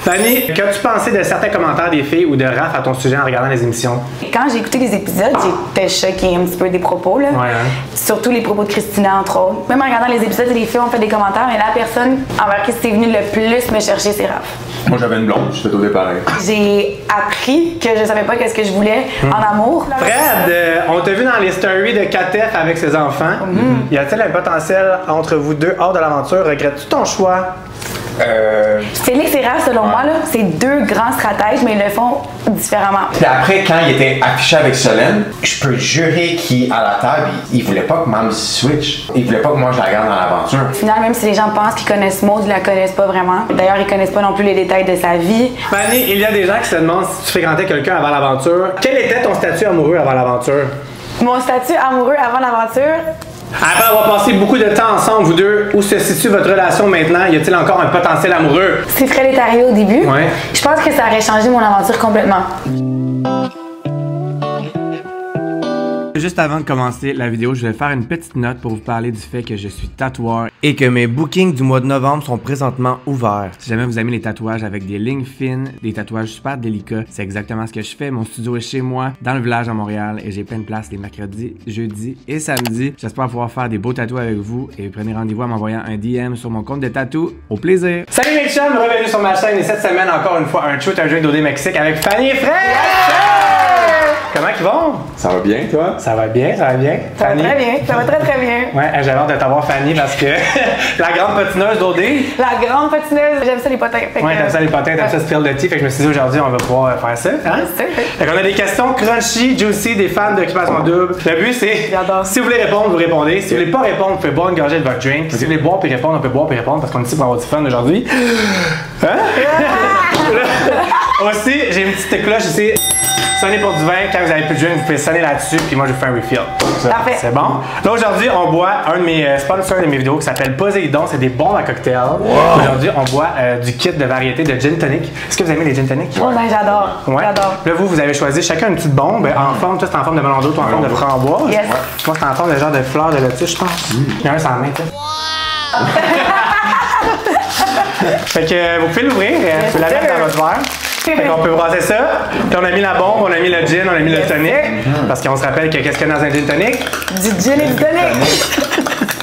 Fanny, qu'as-tu pensé de certains commentaires des filles ou de Raph à ton sujet en regardant les émissions? Quand j'ai écouté les épisodes, j'étais choquée un petit peu des propos. Là. Ouais, hein? Surtout les propos de Christina, entre autres. Même en regardant les épisodes, les filles ont fait des commentaires, mais la personne envers qui c'est venu le plus me chercher, c'est Raph. Moi, j'avais une blonde, je fais au départ. J'ai appris que je savais pas qu'est-ce que je voulais en amour. Fred, on t'a vu dans les stories de Katef avec ses enfants. Y a-t-il un potentiel entre vous deux hors de l'aventure? Regrettes-tu ton choix? Félix et Raph, selon moi, c'est deux grands stratèges, mais ils le font différemment. Puis après, quand il était affiché avec Solène, je peux jurer qu'à la table, il voulait pas que Mam switch. Il voulait pas que moi je la garde dans l'aventure. Au final, même si les gens pensent qu'ils connaissent Maud, ils la connaissent pas vraiment. D'ailleurs, ils connaissent pas non plus les détails de sa vie. Fanny, il y a des gens qui se demandent si tu fréquentais quelqu'un avant l'aventure. Quel était ton statut amoureux avant l'aventure? Mon statut amoureux avant l'aventure, Après avoir passé beaucoup de temps ensemble, vous deux, où se situe votre relation maintenant? Y a-t-il encore un potentiel amoureux? c'est Fred et Tario au début. Ouais. Je pense que ça aurait changé mon aventure complètement. Juste avant de commencer la vidéo, je vais faire une petite note pour vous parler du fait que je suis tatoueur et que mes bookings du mois de novembre sont présentement ouverts. Si jamais vous aimez les tatouages avec des lignes fines, des tatouages super délicats, c'est exactement ce que je fais. Mon studio est chez moi, dans le village à Montréal, et j'ai plein de places les mercredis, jeudis et samedis. J'espère pouvoir faire des beaux tatous avec vous et prenez rendez-vous en m'envoyant un DM sur mon compte de tatou. Au plaisir! Salut mes chums, bienvenue sur ma chaîne et cette semaine encore une fois un shoot, un jeu d'OD Mexique avec Fanny et Fred! Comment ils vont? Ça va bien, toi? Ça va bien, ça va bien. Ça va très bien, ça va très très bien. Ouais, j'avais hâte de t'avoir Fanny parce que la grande patineuse d'OD. La grande patineuse, j'aime ça les potins. Ouais, t'aimes ça les potins, t'aimes ça spill de tea, fait que je me suis dit aujourd'hui on va pouvoir faire ça. Hein? Fait qu'on a des questions crunchy, juicy, des fans d'Occupation Double. Le but c'est, J'adore. si vous voulez répondre, vous répondez. Si vous voulez pas répondre, vous pouvez boire une gorgée de votre drink. Si vous voulez boire puis répondre, on peut boire puis répondre parce qu'on est ici pour avoir du fun aujourd'hui. Hein? Aussi, j'ai une petite cloche ici. Sonnez pour du vin, quand vous avez plus de drink, vous pouvez sonner là-dessus, puis moi je vous fais un refill. Parfait. C'est bon? Là aujourd'hui, on boit un de mes sponsors de mes vidéos qui s'appelle Poséidon, c'est des bombes à cocktail. Wow. Aujourd'hui, on boit du kit de variété de gin tonic. Est-ce que vous aimez les gin tonic? Oh ben j'adore. Ouais. J'adore. Là, vous avez choisi chacun une petite bombe en forme, toi c'est en forme de melon d'eau, toi en forme de framboise. Yes. Moi c'est en forme de genre de fleur de lotus, je pense. Il y en a un sans main, tu sais. Fait que vous pouvez l'ouvrir, vous pouvez la mettre dans votre verre. Fait qu'on peut brasser ça. Puis on a mis la bombe, on a mis le gin, on a mis le tonic. Parce qu'on se rappelle que qu'est-ce qu'il y a dans un gin tonic? Du gin et du tonic.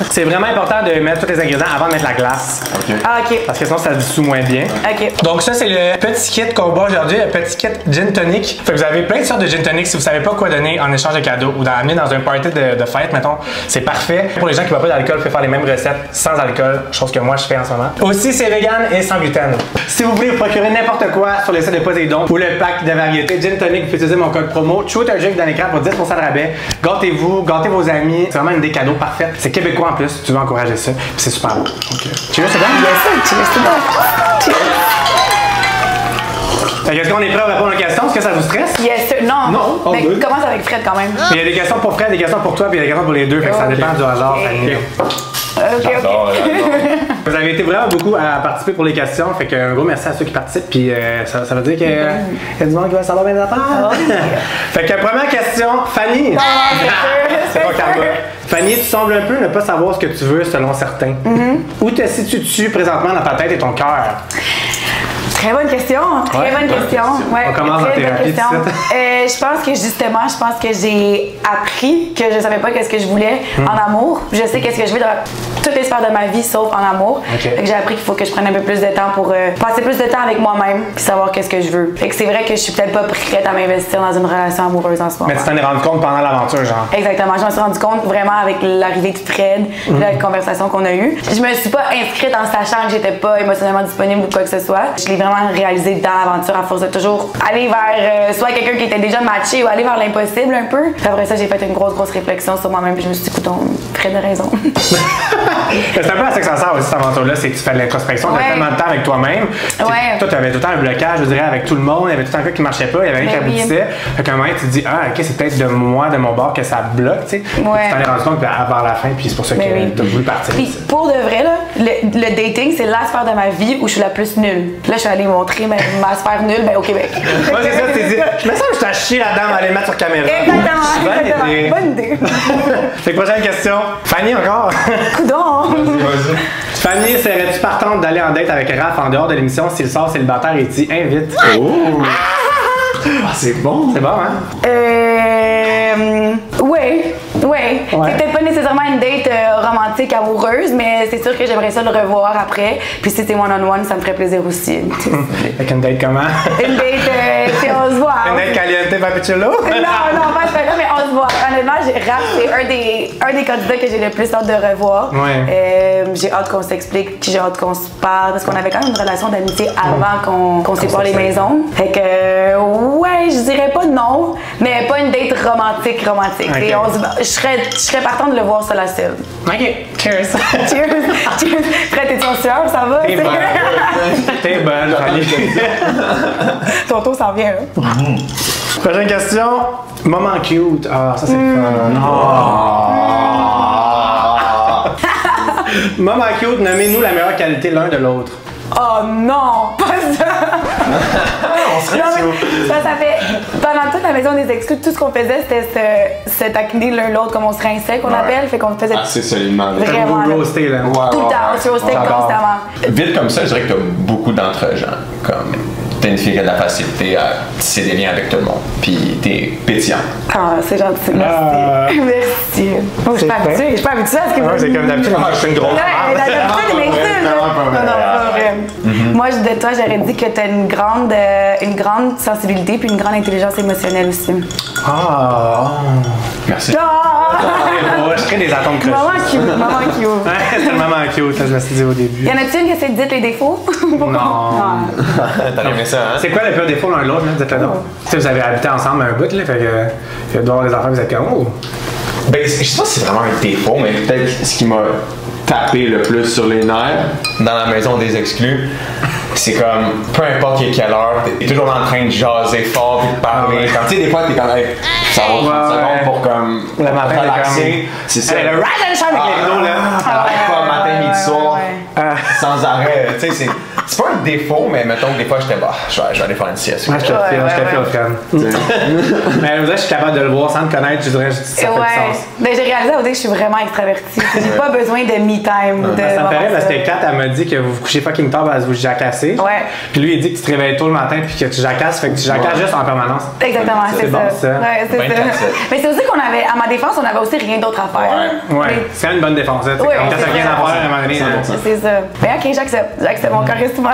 C'est vraiment important de mettre tous les ingrédients avant de mettre la glace. OK. Ah, ok. Parce que sinon ça dissout moins bien. Ok. Donc ça c'est le petit kit qu'on boit aujourd'hui, le petit kit gin tonic. Fait que vous avez plein de sortes de gin tonic si vous savez pas quoi donner en échange de cadeaux ou d'amener dans un party de fête, mettons. C'est parfait. Pour les gens qui ne boivent pas d'alcool, vous pouvez faire les mêmes recettes sans alcool, chose que moi je fais en ce moment. Aussi c'est vegan et sans gluten. Si vous voulez vous procurer n'importe quoi sur le site de Poséidon ou le pack de variété gin tonic, vous pouvez utiliser mon code promo Shoot un drink dans l'écran pour 10% de rabais. Gâtez-vous, gâtez vos amis. C'est vraiment une des cadeaux parfaite. C'est québécois en plus, tu veux encourager ça. Puis c'est super beau. Okay. Cheers, c'est bon? Yes, cheers, c'est bon. Cheers. Fait que est-ce qu'on est prêt à répondre aux questions? Est-ce que ça vous stresse? Yes, sir. Non. Non, on Mais peut. commence avec Fred quand même. Il y a des questions pour Fred, des questions pour toi, puis il y a des questions pour les deux. Fait que ça dépend du hasard. Fanny. Ok, ok. Vous avez été vraiment beaucoup à participer pour les questions, fait qu'un gros merci à ceux qui participent, puis ça veut dire qu'il y a du monde qui va savoir bien des affaires. Fait que première question, Fanny. C'est pas karma. Fanny, tu sembles un peu ne pas savoir ce que tu veux selon certains. Où te situes-tu présentement dans ta tête et ton cœur? Très bonne question. Très bonne question. Ouais, On commence en très bonne thérapie question. tout de suite. Je pense que justement, j'ai appris que je savais pas qu'est-ce que je voulais en amour. Je sais qu'est-ce que je veux dans toutes les sphères de ma vie, sauf en amour. Fait que j'ai appris qu'il faut que je prenne un peu plus de temps pour passer plus de temps avec moi-même puis savoir qu'est-ce que je veux. Fait que c'est vrai que je suis peut-être pas prête à m'investir dans une relation amoureuse en ce moment. Mais tu t'en es rendu compte pendant l'aventure, genre? Exactement. Je me suis rendu compte vraiment avec l'arrivée de Fred, la conversation qu'on a eue. Je me suis pas inscrite en sachant que j'étais pas émotionnellement disponible ou quoi que ce soit. Je l'ai vraiment réalisé dans l'aventure à force de toujours aller vers soit quelqu'un qui était déjà matché ou aller vers l'impossible un peu. Puis après ça, j'ai fait une grosse réflexion sur moi-même puis je me suis dit, écoute, Fred a raison. C'est un peu à ça que ça sert aussi cette aventure-là, c'est que tu fais de l'introspection, tu as tellement de temps avec toi-même. Toi, tu avais tout le temps un blocage, je dirais, avec tout le monde, il y avait tout le temps un truc qui marchait pas, il y avait rien qui aboutissait. Fait qu'à un moment, tu te dis, ah, ok, c'est peut-être de moi, de mon bord que ça bloque, tu sais. Tu t'en es rendu compte vers la fin, puis c'est pour ça que tu as voulu partir. Puis pour de vrai, là, le dating, c'est la sphère de ma vie où je suis la plus nulle. Là, je suis allée aller montrer ma sphère nulle au Québec. Moi, c'est ça, t'es dit. Je me sens que je t'ai chié la dame à les mettre sur caméra. Exactement. Bonne idée. Fait que prochaine question. Fanny, encore. Coudon. Vas-y. Fanny, serais-tu partante d'aller en date avec Raph en dehors de l'émission s'il sort célibataire et t'y invite? Oh! Ah, c'est bon! C'est bon, hein? Ouais. C'est peut-être pas nécessairement une date romantique, amoureuse, mais c'est sûr que j'aimerais ça le revoir après. Puis si c'est one-on-one, ça me ferait plaisir aussi. Avec une date comment? Une date, on se voit. Une date caliente papichulo? Non, pas ce là mais on se voit. Honnêtement, Raph, c'est un des candidats que j'ai le plus hâte de revoir. Ouais. J'ai hâte qu'on s'explique, j'ai hâte qu'on se parle, parce qu'on avait quand même une relation d'amitié avant qu'on sépare les maisons. Fait que, ouais, je dirais pas non, mais pas une date romantique. Okay. Je serais partante de le voir sur la scène. Ok, cheers. Cheers. Fred, t'es en sueur, ça va? T'es bonne. T'es bonne, Fanny. Ton tour s'en vient, hein? Prochaine question. Moment cute. Ah, ça c'est fun. Moment cute, nommez-nous la meilleure qualité l'un de l'autre. Oh non, pas ça! On serait ça fait. Pendant toute la maison des excuses, tout ce qu'on faisait, c'était se taquiner l'un l'autre, comme on se rinçait, qu'on appelle. Fait qu'on faisait. Ah, c'est solidement. Vraiment. Vous roastez, là. Tout le temps, on se roastait constamment. Vite comme ça, je dirais que t'as beaucoup d'entre-gens. Comme t'es une fille qui a de la facilité à tisser des liens avec tout le monde. Puis t'es pétillant. Ah, c'est gentil, merci. Merci. Oh, je suis pas habituée, à ce que vous C'est comme d'habitude, moi je suis une grosse. Ouais, d'habitude, il m'insulte. Non, pas vrai. Moi, de toi, j'aurais dit que t'as une grande sensibilité puis une grande intelligence émotionnelle aussi. Ah. Merci. Je crée des atomes crochus. Maman cute. C'est le moment cute, ça, je me suis dit au début. Y en a-t-il que c'est dites les défauts? Non. T'as aimé ça, hein? C'est quoi le pire défaut l'un de l'autre, là? Dites-le donc. Tu sais, vous avez habité ensemble un bout, là, fait que il doit y avoir des enfants, vous êtes comme, oh. Ben, je sais pas si c'est vraiment un défaut, mais peut-être ce qui m'a tapé le plus sur les nerfs dans la maison des exclus, c'est comme, peu importe quelle heure, t'es toujours en train de jaser fort et de parler. Comme, tu sais, des fois, t'es comme, hey, ça va 30 secondes pour comme, Le matin, relaxer. C'est ça. Le ride and shine avec les rideaux, là. T'arrêtes pas matin, midi, soir, sans arrêt. Tu sais, c'est pas un défaut, mais mettons que des fois, j'étais, je vais aller faire une sieste. Moi, je te file, Fred. Mais vous savez, je suis capable de le voir sans te connaître, je dirais, ça fait du sens. Ben, j'ai réalisé au début que je suis vraiment extravertie. J'ai pas besoin de me-time. Ça me paraît parce que Kat, elle m'a dit que vous vous couchez fucking tard parce que vous jacassez. Ouais. Puis lui, il dit que tu te réveilles tôt le matin puis que tu jacasses, fait que tu jacasses juste en permanence. Exactement, c'est bon, ça. ça. Ouais, c'est ça. Mais c'est aussi qu'on avait, à ma défense, on avait aussi rien d'autre à faire. Ouais, c'est quand même une bonne défense. Hein. Ouais, Comme quand c'est t'as rien à faire à un moment donné. C'est ça. Mais ok, j'accepte mon charisme.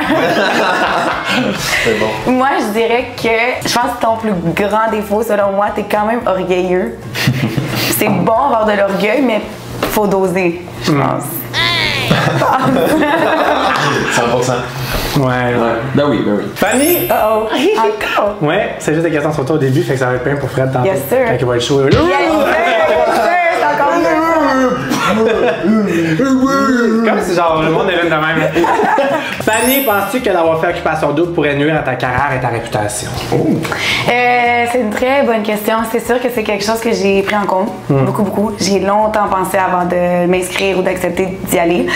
C'est bon. Moi, je dirais que je pense que ton plus grand défaut, selon moi, t'es quand même orgueilleux. C'est bon avoir de l'orgueil, mais faut doser, je pense. 100%. Ouais. Ben oui. Fanny! Encore. Ouais, c'est juste des questions sur toi au début, fait que ça va être plein pour Fred tantôt. Yes, sir. Quand il va être chaud. Yes, sir, c'est encore Comme si genre le monde devait de même. Fanny, penses-tu que d'avoir fait Occupation Double pourrait nuire à ta carrière et ta réputation? C'est une très bonne question. C'est sûr que c'est quelque chose que j'ai pris en compte, beaucoup. J'ai longtemps pensé avant de m'inscrire ou d'accepter d'y aller.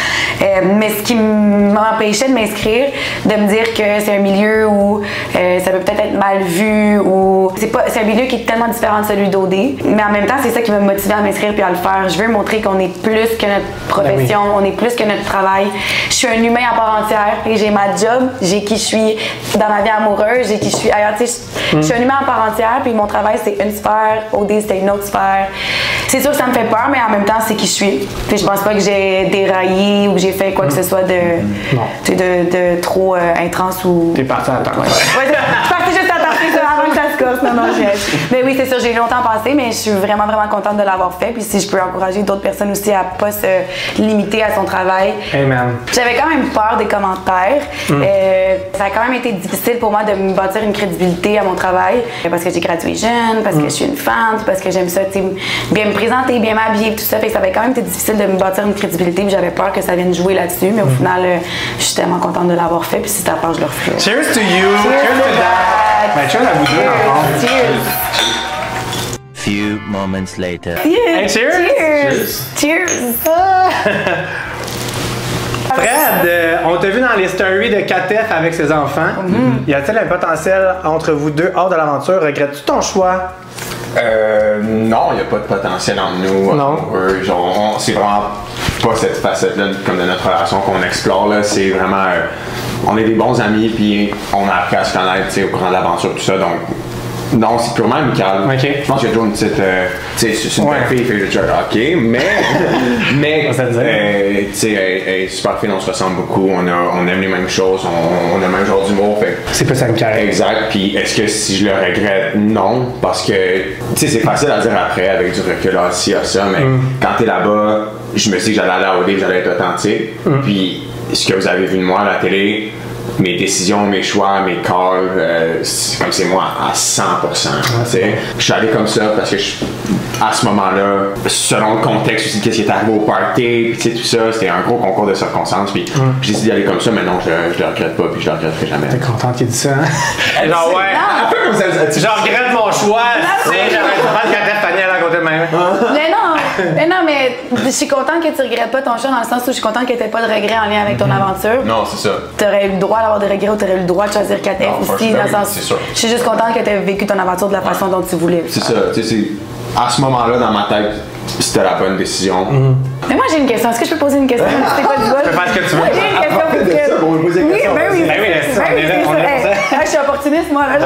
Mais ce qui m'empêchait de m'inscrire, de me dire que c'est un milieu où ça peut peut-être être mal vu ou c'est un milieu qui est tellement différent de celui d'OD. Mais en même temps, c'est ça qui m'a motivé à m'inscrire puis à le faire. Je veux montrer qu'on est plus que notre profession, on est plus que notre travail. Je suis un humain à part entière et j'ai ma job, j'ai qui je suis dans ma vie amoureuse, j'ai qui je suis ailleurs. Tu sais, je suis un humain à part entière puis mon travail c'est une sphère, OD c'était une autre sphère. C'est sûr que ça me fait peur, mais en même temps c'est qui je suis. Puis je pense pas que j'ai déraillé ou que j'ai fait quoi que ce soit de trop intense ou. T'es parti à temps. Ouais, je suis partie juste à temps avant que ça se casse. Non, mais oui, c'est sûr, j'ai longtemps passé, mais je suis vraiment contente de l'avoir fait. Puis si je peux encourager d'autres personnes aussi à pas se limiter à son travail. Amen. J'avais quand même peur des commentaires. Ça a quand même été difficile pour moi de me bâtir une crédibilité à mon travail parce que j'ai gradué jeune, parce que je suis une fan, parce que j'aime ça, bien me présenter, bien m'habiller, tout ça. Fait que ça avait quand même été difficile de me bâtir une crédibilité. Puis j'avais peur que ça vienne jouer là-dessus, mais au final, je suis tellement contente de l'avoir fait. Puis si t'as peur, je le referai. Cheers to you! Cheers to that! Ben, cheers à vous deux, dans le fond. Cheers! Few moments later. Cheers! Hey, cheers! Cheers! Fred, on t'a vu dans les stories de Katef avec ses enfants. Y a-t-il un potentiel entre vous deux hors de l'aventure? Regrettes-tu ton choix? Non, il n'y a pas de potentiel entre nous. Non. C'est vraiment pas cette facette-là comme de notre relation qu'on explore. Là. C'est vraiment. On est des bons amis, puis on a appris à se connaître au courant de l'aventure, tout ça. Donc, non, c'est purement amical. Okay. Je pense qu'il y a toujours une petite. C'est une belle fille, fait le hockey, mais. Tu sais, elle est super fine, on se ressemble beaucoup, on aime les mêmes choses, on a le même genre d'humour. C'est plus amical. Exact. Puis est-ce que si je le regrette? Non. Parce que, tu sais, c'est facile à dire après avec du recul, ah, si, ah, ça, mais quand t'es là-bas, je me suis dit que j'allais aller à OD, que j'allais être authentique. Puis ce que vous avez vu de moi à la télé, mes décisions, mes choix, mes calls, c'est moi à 100%. Je suis allé comme ça parce que à ce moment-là, selon le contexte aussi, qu'est-ce qui est arrivé au party, puis tout ça, c'était un gros concours de circonstances. Puis j'ai décidé d'aller comme ça, mais non, je le regrette pas, puis je le regretterai jamais. T'es contente qu'il dise ça, hein? Genre, ouais, un peu comme ça. Je regrette mon choix, j'aurais pas de Katef Fanny à la côté de même. Mais non, mais je suis contente que tu regrettes pas ton choix dans le sens où je suis contente que t'aies pas de regrets en lien avec ton aventure. Non, c'est ça. T'aurais eu le droit d'avoir des regrets ou t'aurais eu le droit de choisir Katef aussi, dans le sens. Je suis juste contente que t'aies vécu ton aventure de la façon dont tu voulais. C'est ça, tu sais, à ce moment-là, dans ma tête, c'était la bonne décision. Mais moi, j'ai une question. Est-ce que je peux poser une question? C'est quoi du bol? Tu peux faire ce que tu veux. Moi, j'ai une question pour Fred. On va poser une question. Oui, on est là. Je suis opportuniste, moi. Là.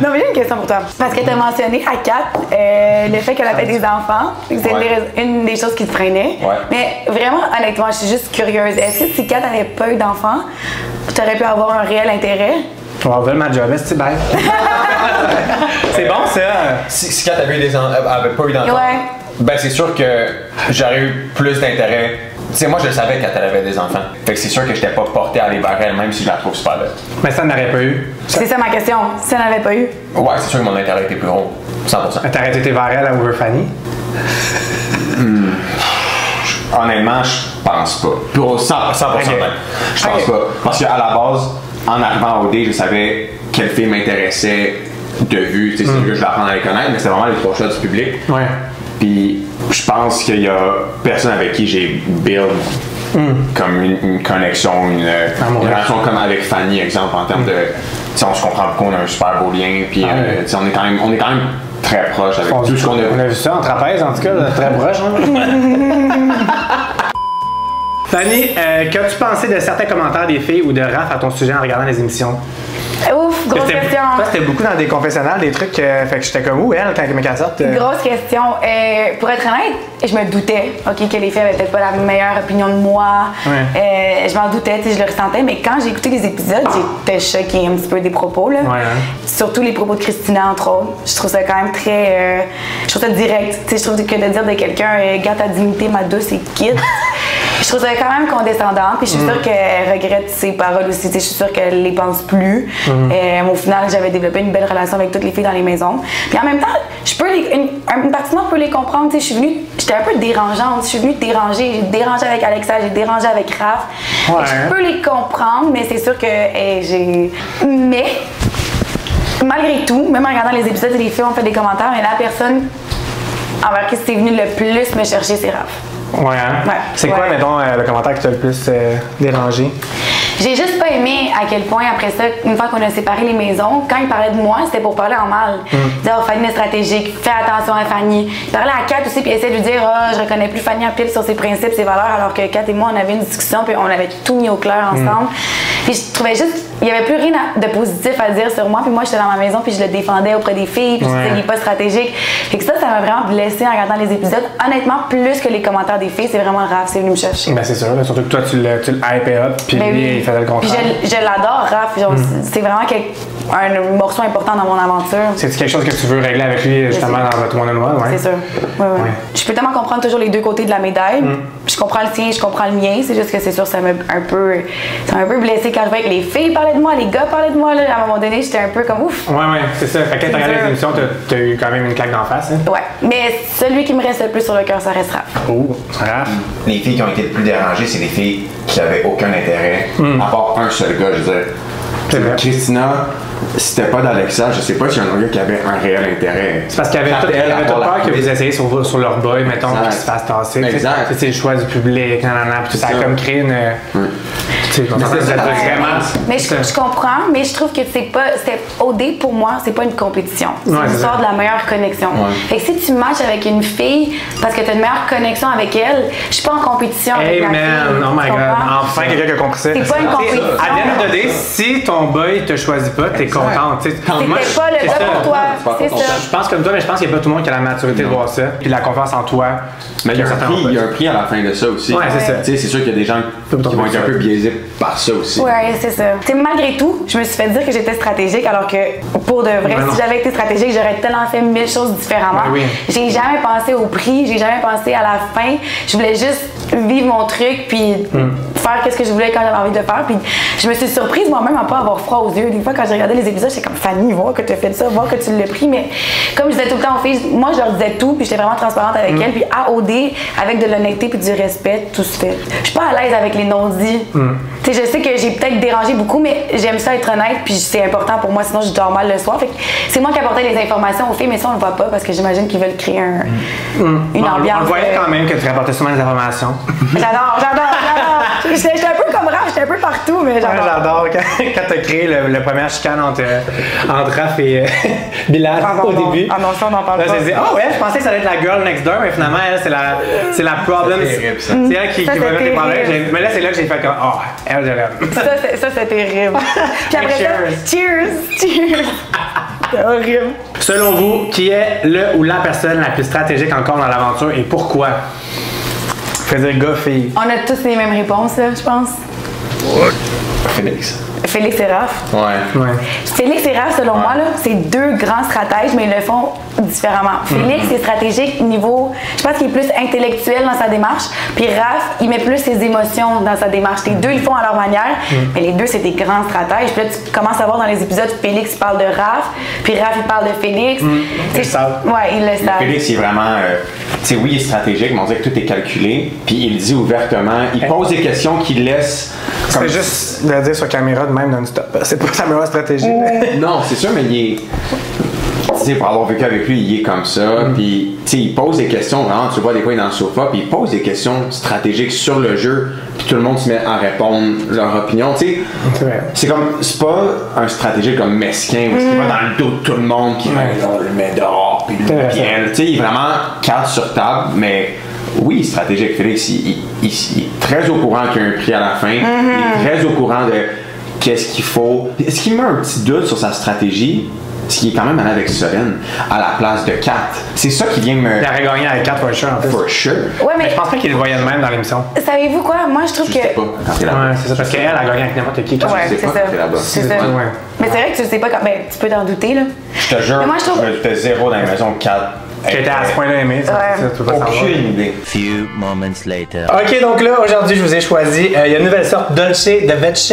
Non, mais j'ai une question pour toi. Parce que tu as mentionné à Kat le fait qu'elle avait des enfants. C'est une des choses qui te freinait. Ouais. Mais vraiment, honnêtement, je suis juste curieuse. Est-ce que si Kat n'avait pas eu d'enfants, tu aurais pu avoir un réel intérêt? On va ma job, est-ce que c'est bien? C'est bon, ça? Si Kat avait pas eu d'enfants, Ouais. ben c'est sûr que j'aurais eu plus d'intérêt. Tu sais, moi je le savais quand elle avait des enfants. Fait que c'est sûr que j'étais pas porté à aller vers elle, même si je la trouve super belle. Mais ça n'aurait pas eu. C'est ça ma question. Si elle n'avait pas eu? Ouais, c'est sûr que mon intérêt était plus gros. 100%. T'aurais été vers elle à Over Fanny? Honnêtement, je pense pas. Pour 100% même. Je pense pas. Parce qu'à la base, en arrivant à OD, je savais quelle fille m'intéressait de vue. C'est sûr que je vais apprendre à les connaître, mais c'est vraiment les trois choix du public. Ouais. Puis je pense qu'il y a personne avec qui j'ai build comme une connexion, une relation comme avec Fanny, exemple, en termes de. On se comprend beaucoup, on a un super beau lien, puis on est quand même très proche avec tout ce qu'on a vu. On a vu ça en trapèze, en tout cas, très proche. Fanny, qu'as-tu pensé de certains commentaires des filles ou de Raph à ton sujet en regardant les émissions? Ouf, grosse question. C'était beaucoup dans des confessionnals, des trucs, fait que j'étais comme où elle quand elle sorte. Grosse question. Pour être honnête, je me doutais, ok, que les filles avaient peut-être pas la meilleure opinion de moi. Ouais. Je m'en doutais, je le ressentais, mais quand j'ai écouté les épisodes, j'étais choquée un petit peu des propos là. Ouais. Surtout les propos de Christina entre autres. Je trouve ça quand même très, je trouve ça direct. Je trouve que de dire de quelqu'un, garde ta dignité, ma douce et quitte. Je trouve ça quand même condescendant, puis je suis sûre qu'elle regrette ses paroles aussi. Je suis sûre qu'elle les pense plus. Au final, j'avais développé une belle relation avec toutes les filles dans les maisons. Puis en même temps, une partie de moi peut les comprendre. J'étais un peu dérangeante. Je suis venue déranger. J'ai dérangé avec Alexa, j'ai dérangé avec Raph. Ouais. Je peux les comprendre, mais c'est sûr que Mais malgré tout, même en regardant les épisodes, les filles ont fait des commentaires, mais la personne envers qui c'est venu le plus me chercher, c'est Raph. Ouais, hein? Ouais. C'est quoi, mettons, le commentaire qui t'a le plus dérangé? J'ai juste pas aimé à quel point, après ça, une fois qu'on a séparé les maisons, quand il parlait de moi, c'était pour parler en mal. Il disait, oh, Fanny est stratégique, fais attention à Fanny. Il parlait à Kat aussi, puis il essayait de lui dire, oh, je reconnais plus Fanny en pile sur ses principes, ses valeurs, alors que Kat et moi, on avait une discussion, puis on avait tout mis au clair ensemble. Puis je trouvais juste, il y avait plus rien de positif à dire sur moi, puis moi, j'étais dans ma maison, puis je le défendais auprès des filles, puis je disais, il est pas stratégique. Fait que ça m'a vraiment blessée en regardant les épisodes. Honnêtement, plus que les commentaires des filles, c'est vraiment Raph, c'est venu me chercher. Ben, c'est sûr, là, surtout que toi, tu le hypais up, puis lui, il faisait le contraire. Je l'adore, Raph. C'est vraiment un morceau important dans mon aventure. C'est quelque chose que tu veux régler avec lui, justement, dans votre one-on-one, ouais? C'est sûr. Ouais. Je peux tellement comprendre toujours les deux côtés de la médaille. Je comprends le tien, je comprends le mien. C'est juste que c'est sûr, ça m'a un peu blessée quand je voyais que les filles parlaient de moi, les gars parlaient de moi. Là, à un moment donné, j'étais un peu comme ouf. Ouais, c'est ça. Fait que quand t'as regardé les émissions, t'as eu quand même une claque d'en face, hein? Ouais. Mais celui qui me reste le plus sur le cœur, ça reste Raph. Oh, Raph. Les filles qui ont été le plus dérangées, c'est les filles qui n'avaient aucun intérêt, à part un seul gars, je veux dire. Christina, si c'était pas d'Alexa, je sais pas s'il y a un gars qui avait un réel intérêt. C'est parce qu'il y avait toute peur que vous essayiez sur leur boy, mettons, puis qu'ils se fassent tasser. Exact. C'est le choix du public, nanana, puis ça a comme créé une. Mais je comprends, mais je trouve que c'est OD pour moi, c'est pas une compétition. C'est l'histoire de la meilleure connexion. Fait que si tu matches avec une fille parce que tu as une meilleure connexion avec elle, je suis pas en compétition avec la fille. Oh my god, enfin quelqu'un qui a compris ça. C'est pas une compétition. À the end of the day, si ton boy te choisit pas, t'es contente. C'était pas le gars pour toi, c'est ça. Je pense comme toi, mais je pense qu'il y a pas tout le monde qui a la maturité de voir ça, puis la confiance en toi. Mais il y a un prix à la fin de ça aussi. Ouais, c'est ça. C'est sûr qu'il y a des gens qui vont être un peu biaisés par ça aussi. Ouais, c'est ça. T'sais, malgré tout, je me suis fait dire que j'étais stratégique, alors que pour de vrai, si j'avais été stratégique, j'aurais tellement fait 1000 choses différemment. J'ai jamais pensé au prix, j'ai jamais pensé à la fin. Je voulais juste vivre mon truc, puis faire ce que je voulais quand j'avais envie de le faire. Puis je me suis surprise moi-même à pas avoir froid aux yeux. Des fois, quand j'ai regardé les épisodes, j'étais comme Fanny, voir que tu as fait ça, voir que tu l'as pris. Mais comme je disais tout le temps aux filles, moi, je leur disais tout, puis j'étais vraiment transparente avec elles. Puis à OD, avec de l'honnêteté puis du respect, tout se fait. Je suis pas à l'aise avec les non-dits. Tu sais, je sais que j'ai peut-être dérangé beaucoup, mais j'aime ça être honnête, puis c'est important pour moi, sinon je dors mal le soir. Fait que c'est moi qui apportais les informations aux filles, mais ça, on le voit pas parce que j'imagine qu'ils veulent créer une ambiance. On le voyait quand même que tu rapportais souvent les informations. J'adore. J'étais un peu comme Raph, j'étais un peu partout, mais j'adore. J'adore quand t'as créé le premier chicane entre Raph et Bilal au début. Ah non, ça, on en parle pas. J'ai dit, ouais, je pensais que ça allait être la girl next door, mais finalement, elle, c'est la problem. C'est elle qui va mettre les problèmes. Mais là, c'est là que j'ai fait comme, elle, je l'aime. Ça, c'est terrible. Puis après ça, cheers. C'est horrible. Selon vous, qui est le ou la personne la plus stratégique encore dans l'aventure et pourquoi? Faisait gars, fille. On a tous les mêmes réponses, là, je pense. Félix et Raph. Ouais. Félix et Raph, selon moi, là, c'est deux grands stratèges, mais ils le font différemment. Félix est stratégique niveau, je pense qu'il est plus intellectuel dans sa démarche, puis Raph, il met plus ses émotions dans sa démarche. Les deux, ils font à leur manière, mais les deux, c'est des grands stratèges. Puis là, tu commences à voir dans les épisodes, Félix il parle de Raph, puis Raph, il parle de Félix. Ils le savent. Ouais, il le savent. Félix, il est vraiment, tu sais, oui, il est stratégique, mais on dirait que tout est calculé, puis il le dit ouvertement. Il pose des questions qu'il laisse. C'est juste de le dire sur caméra de même non-stop. C'est pas sa meilleure stratégie. Non, c'est sûr, mais il est. Tu sais, pour avoir vécu avec lui, il est comme ça. Puis, tu sais, il pose des questions, vraiment, tu vois, des fois, il est dans le sofa, puis il pose des questions stratégiques sur le jeu, puis tout le monde se met à répondre leur opinion. Tu sais, c'est comme, c'est pas un stratégique comme mesquin, parce qu'il va dans le dos de tout le monde, qui le met dehors, puis le piège. Tu sais, il est vraiment carte sur table, mais. Oui, stratégique. Félix, il est très au courant qu'il y a un prix à la fin. Il est très au courant de qu'est-ce qu'il faut. Est-ce qu'il met un petit doute sur sa stratégie? Parce qu'il est quand même allé avec Solène à la place de Kat. C'est ça qui vient me. Il aurait gagné avec 4 for sure en plus. For sure. Ouais, mais je pense pas qu'il le voyait de même dans l'émission. Savez-vous quoi? Moi, je trouve Je sais pas quand t'es là-bas. Ouais, c'est ça, parce qu'elle a gagné avec n'importe qui. Ouais, c'est ça. C'est ça. Mais c'est vrai que tu sais pas quand. Ben, tu peux t'en douter, là. Je te jure, moi, je trouve... me doutais zéro dans la maison de Kat. Qui était à ce point-là aimé, ça, tu peux pas savoir. Aucune idée. Few moments later. Ok, donc là, aujourd'hui, je vous ai choisi. Il y a une nouvelle sorte Dolce de Leche.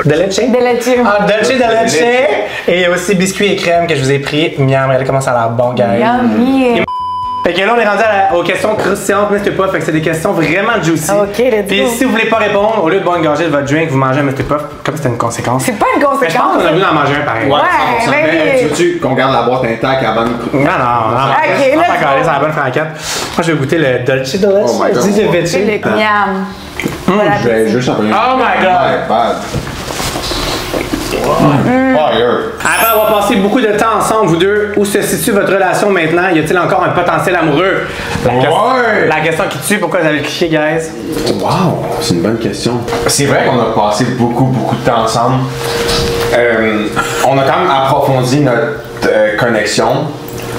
De Leche? De Leche. Ah, Dolce de Leche. Et il y a aussi biscuits et crème que je vous ai pris. Miam, regardez comment ça a l'air bon, guys. Yummy. Fait que là, on est rendu aux questions croustillantes, Mr. Puff. Fait que c'est des questions vraiment juicy. Ok, let's Puis go. si vous voulez pas répondre, au lieu de boire une gorgée de votre drink, vous mangez un Mr. Puff, comme c'était une conséquence. C'est pas une Mais je pense conséquence. qu'on a voulu en manger un pareil. Ouais, mais Tu veux-tu qu'on garde la boîte intacte avant de. Non. Ok, On va let's pas garder, c'est la bonne franquette. Moi, je vais goûter le Dolce de Leche. Oh my God. Dis le Leche. c'est le miam. Je vais juste en prendre. Oh my God. Bad. Fire. Après avoir passé beaucoup de temps ensemble, vous deux, où se situe votre relation maintenant? Y a-t-il encore un potentiel amoureux? La question qui tue, pourquoi vous avez cliqué, guys? Wow, c'est une bonne question. C'est vrai qu'on a passé beaucoup de temps ensemble. On a quand même approfondi notre connexion.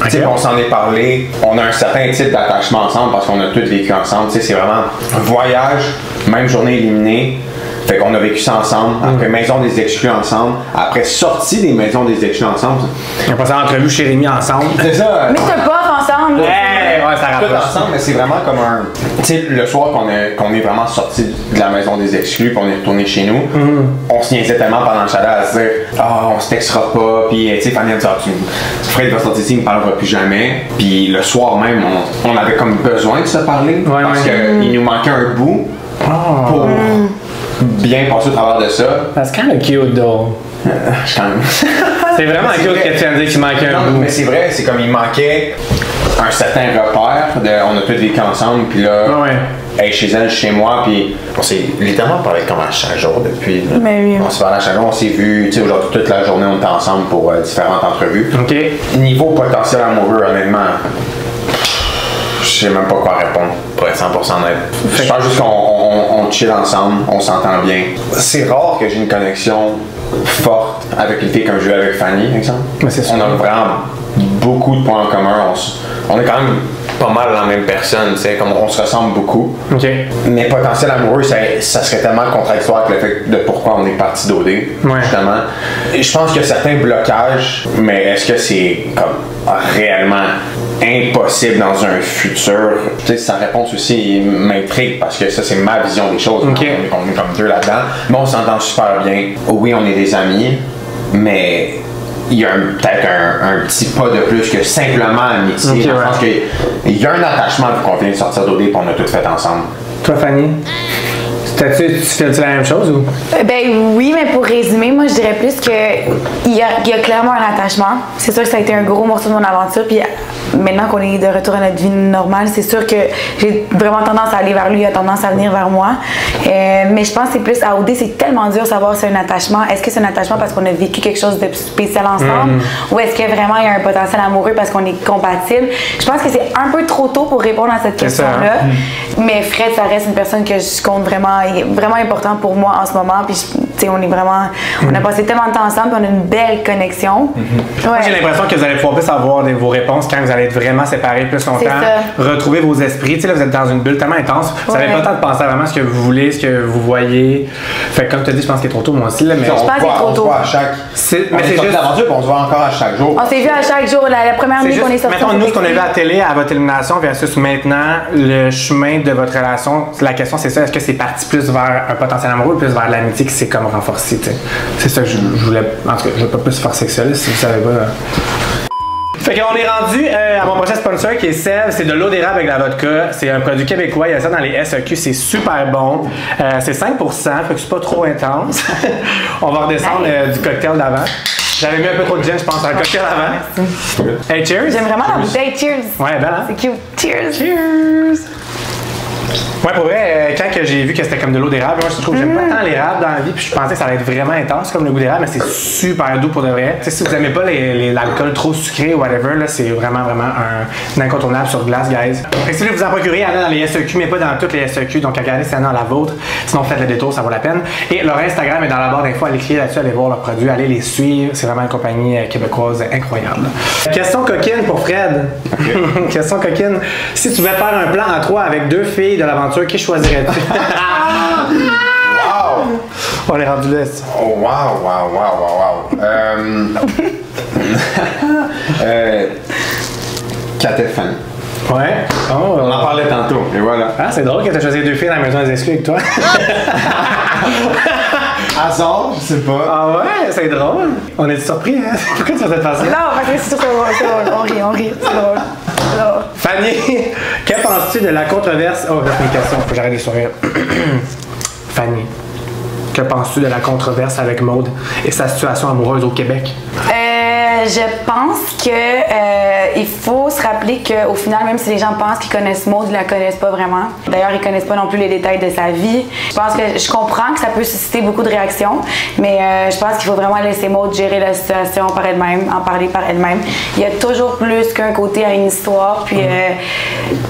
Tu sais, on s'en est parlé. On a un certain type d'attachement ensemble parce qu'on a tous vécu ensemble. Tu sais, c'est vraiment un voyage, même journée éliminée. Fait qu'on a vécu ça ensemble. Après Maison des Exclus ensemble. Après sortie des Maisons des Exclus ensemble. On a passé l'entrevue chez Rémi ensemble. C'est ça. Mais c'est pas ensemble. Ouais, ça Tout rapproche. ensemble, mais c'est vraiment comme un. Tu sais, le soir qu'on est vraiment sorti de la Maison des Exclus, puis on est retourné chez nous, on se niaisait tellement pendant le chalet à se dire on se textera pas, puis tu sais, Fanny a dit Fred va sortir ici, il me parlera plus jamais. Puis le soir même, on avait comme besoin de se parler parce qu'il nous manquait un bout pour bien passé au travers de ça. That's kind of cute, though. Je quand même. C'est vraiment C'est cute vrai. que tu viens de dire qu'il manquait un Non, bout. mais c'est vrai, c'est comme il manquait un certain repère. On a tous vécu ensemble, puis là, Ouais. elle est chez elle, chez moi, puis on s'est littéralement parlé comme à chaque jour depuis. Là. Mais oui. On s'est parlé à chaque jour, on s'est vu, tu sais, aujourd'hui, toute la journée, on était ensemble pour différentes entrevues. OK. Niveau potentiel amoureux, honnêtement, je sais même pas quoi répondre, pour être 100% honnête. Je pense juste qu'on chill ensemble, on s'entend bien. C'est rare que j'ai une connexion forte avec une fille comme je vis avec Fanny, par exemple. Mais c'est sûr. On a vraiment beaucoup de points en commun. On est quand même pas mal la même personne, tu sais, comme on se ressemble beaucoup. OK. Mais potentiel amoureux, ça serait tellement contradictoire avec le fait de pourquoi on est parti d'OD, justement. Et je pense qu'il y a certains blocages, mais est-ce que c'est comme réellement impossible dans un futur? Tu sais, sa réponse aussi m'intrigue parce que ça, c'est ma vision des choses. OK. On est comme deux là-dedans. Mais on s'entend super bien. Oui, on est des amis, mais il y a peut-être un petit pas de plus que simplement amitié. Ok, Je ouais. pense qu'il y a un attachement vu qu'on vient de sortir d'OD et on a tout fait ensemble. Toi, Fanny, tu fais-tu la même chose ou? Ben oui, mais pour résumer, moi je dirais plus que il y a clairement un attachement. C'est sûr que ça a été un gros morceau de mon aventure. Puis maintenant qu'on est de retour à notre vie normale, c'est sûr que j'ai vraiment tendance à aller vers lui, il a tendance à venir vers moi. Mais je pense que c'est plus à OD, c'est tellement dur de savoir si c'est un attachement. Est-ce que c'est un attachement parce qu'on a vécu quelque chose de spécial ensemble, ou est-ce que vraiment il y a un potentiel amoureux parce qu'on est compatible? Je pense que c'est un peu trop tôt pour répondre à cette question-là. Mais Fred, ça reste une personne que je compte vraiment, il est vraiment important pour moi en ce moment. Puis tu sais, on est vraiment, on a passé tellement de temps ensemble, puis on a une belle connexion. Moi, j'ai l'impression que vous allez pouvoir plus avoir vos réponses quand vous allez être vraiment séparés plus longtemps, retrouver vos esprits. Tu sais, là, vous êtes dans une bulle tellement intense, vous n'avez pas le temps de penser à vraiment ce que vous voulez, ce que vous voyez. Fait que comme tu as dit, je pense qu'il est trop tôt, moi aussi. Là, mais Je pense qu'il est trop on se tôt. voit à chaque. mais c'est juste. l'aventure, on se voit encore à chaque jour. On s'est vu à chaque jour, la première nuit qu'on est sortis. Mettons, nous, ce qu'on a vu à la télé, à votre élimination versus maintenant, le chemin de votre relation, la question c'est ça, est-ce que c'est parti plus vers un potentiel amoureux ou plus vers l'amitié qui s'est comme renforcée, tu sais? C'est ça que je voulais. En tout cas, je veux pas plus forcer que ça, là, si vous savez pas. Fait qu'on est rendu à mon prochain sponsor qui est Sève, c'est de l'eau d'érable avec de la vodka. C'est un produit québécois, il y a ça dans les SEQ, c'est super bon. C'est 5%, fait que c'est pas trop intense. On va redescendre du cocktail d'avant. J'avais mis un peu trop de gin, je pense, dans le cocktail avant. Hey, cheers! J'aime vraiment la bouteille. Cheers! Ouais, belle, hein? C'est cute. Cheers! Cheers! Ouais, pour vrai, quand que j'ai vu que c'était comme de l'eau d'érable, moi je trouve que j'aime pas tant l'érable dans la vie, puis je pensais que ça allait être vraiment intense comme le goût d'érable, mais c'est super doux pour de vrai. Tu sais, si vous aimez pas l'alcool trop sucré ou whatever, là, c'est vraiment un incontournable sur glace, guys. Fait que si vous voulez vous en procurer, il y en a dans les SEQ, mais pas dans toutes les SEQ, donc regardez si il y en a dans la vôtre. Sinon, faites le détour, ça vaut la peine. Et leur Instagram est dans la barre d'infos, allez cliquer là-dessus, allez voir leurs produits, allez les suivre. C'est vraiment une compagnie québécoise incroyable. Question coquine pour Fred. Okay. Question coquine. Si tu devais faire un plan à trois avec deux filles de l'aventure, qui choisirais-tu? Wow! On est rendu là. Oh, wow! Kat et Fanny. Ouais. Oh, On en parlait tantôt, et voilà. Ah, c'est drôle que tu aies choisi deux filles à la maison des exclus avec toi. Hasard, je sais pas. Ah ouais, c'est drôle. On est surpris, hein? Pourquoi tu fais cette façon? Non, parce que c'est drôle, on rit, c'est drôle. Fanny, que penses-tu de la controverse... Oh, j'ai une question, faut que j'arrête de sourire. Fanny, que penses-tu de la controverse avec Maude et sa situation amoureuse au Québec? Je pense que il faut se rappeler qu'au final, même si les gens pensent qu'ils connaissent Maude, ils la connaissent pas vraiment. D'ailleurs, ils connaissent pas non plus les détails de sa vie. Je pense que je comprends que ça peut susciter beaucoup de réactions, mais je pense qu'il faut vraiment laisser Maude gérer la situation par elle-même, en parler par elle-même. Il y a toujours plus qu'un côté à une histoire, puis.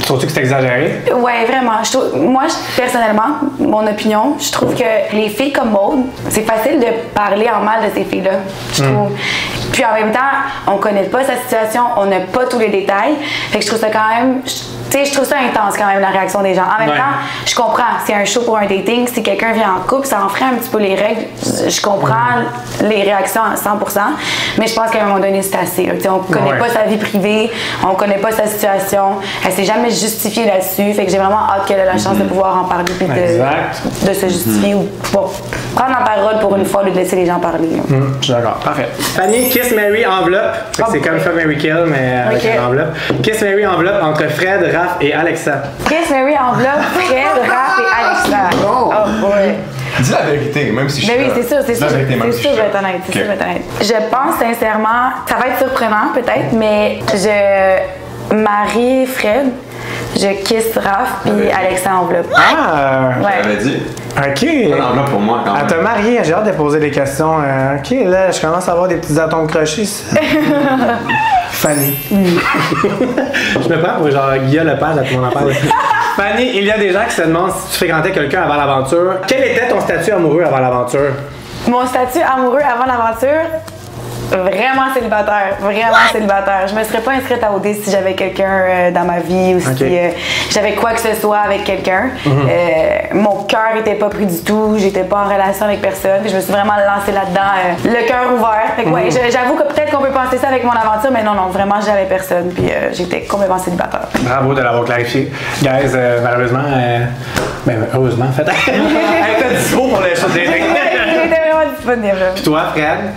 Trouves-tu que c'est exagéré? Ouais, vraiment. Moi, personnellement, mon opinion, je trouve que les filles comme Maude, c'est facile de parler en mal de ces filles-là. Je trouve. Puis en même temps, on connaît pas sa situation, on n'a pas tous les détails. Fait que je trouve ça quand même. Tu sais, je trouve ça intense quand même la réaction des gens. En même temps, je comprends, c'est un show pour un dating, si quelqu'un vient en couple, ça en ferait un petit peu les règles. Je comprends les réactions à 100%, mais je pense qu'à un moment donné, c'est assez. Là. On connaît pas sa vie privée, on connaît pas sa situation, elle s'est jamais justifiée là-dessus. Fait que j'ai vraiment hâte qu'elle ait la chance de pouvoir en parler puis de se justifier ou prendre la parole pour une fois, de laisser les gens parler. Je suis d'accord, parfait. Fanny, Kiss Mary enveloppe. C'est comme Fuck Mary Kill, mais avec une enveloppe. Kiss Mary enveloppe entre Fred, Raph et Alexa. Kiss Mary enveloppe, Fred, Raph et Alexa. Oh boy. Dis la vérité, même si je suis Ben oui, c'est sûr, c'est sûr. Dis la vérité, même C'est si sûr, je je suis vais être honnête. C'est sûr, Ok. je vais être honnête. Je pense sincèrement, ça va être surprenant peut-être, mais je marie Fred, je kiss Raph, puis Alexandre enveloppe. Ah! Ouais. J'avais dit. OK. Pas d'enveloppe pour moi quand Elle même. t'a marié, j'ai hâte de poser des questions. OK, là, je commence à avoir des petits atomes crochés. ça. Fanny. Je me prends pour genre Guillaume Lepage, à tout le monde en parle. Fanny, il y a des gens qui se demandent si tu fréquentais quelqu'un avant l'aventure. Quel était ton statut amoureux avant l'aventure? Mon statut amoureux avant l'aventure, vraiment célibataire, vraiment célibataire. Je me serais pas inscrite à OD si j'avais quelqu'un dans ma vie ou si Ok. j'avais quoi que ce soit avec quelqu'un. Mon cœur était pas pris du tout, j'étais pas en relation avec personne. Je me suis vraiment lancée là-dedans, le cœur ouvert. Fait que, ouais, j'avoue que peut-être qu'on peut penser ça avec mon aventure, mais non, vraiment, j'avais personne. Puis j'étais complètement célibataire. Bravo de l'avoir clarifié. Guys, malheureusement, ben heureusement, en fait. Elle était dispo pour les choses des J'étais vraiment disponible. Puis toi, Fred?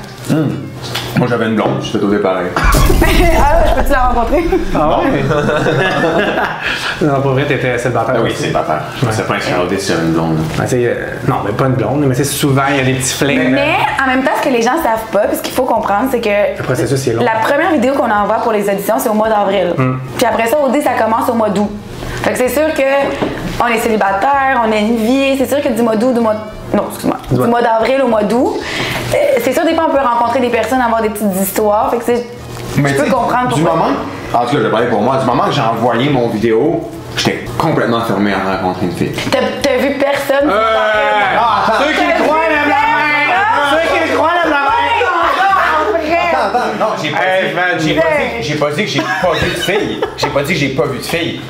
Moi j'avais une blonde, je fais tout pareil. Ah, je peux-tu la rencontrer? Ah ouais? Non, pour vrai, t'étais célibataire. Ah oui, aussi. c'est pas Je pensais pas inscrire sur une blonde. Ben, non, mais pas une blonde, mais c'est souvent, il y a des petits flings. Mais en même temps, ce que les gens savent pas, puis ce qu'il faut comprendre, c'est que Le processus est long. la première vidéo qu'on envoie pour les auditions, c'est au mois d'avril. Puis après ça, OD, ça commence au mois d'août. Fait que c'est sûr que on est célibataire, on a une vie. C'est sûr que du mois d'août, du mois d'avril au mois d'août, c'est sûr des fois on peut rencontrer des personnes, avoir des petites histoires. Fait que je peux comprendre du pourquoi. moment, en tout cas, je vais parler pour moi, du moment que j'ai envoyé mon vidéo, j'étais complètement fermé à rencontrer une fille. T'as vu personne? Ceux qui le croient, lèvent la main! Ceux qui le croient, lèvent la main! Attends, non, j'ai pas, j'ai pas dit que j'ai pas vu de fille. J'ai pas dit que j'ai pas vu de fille.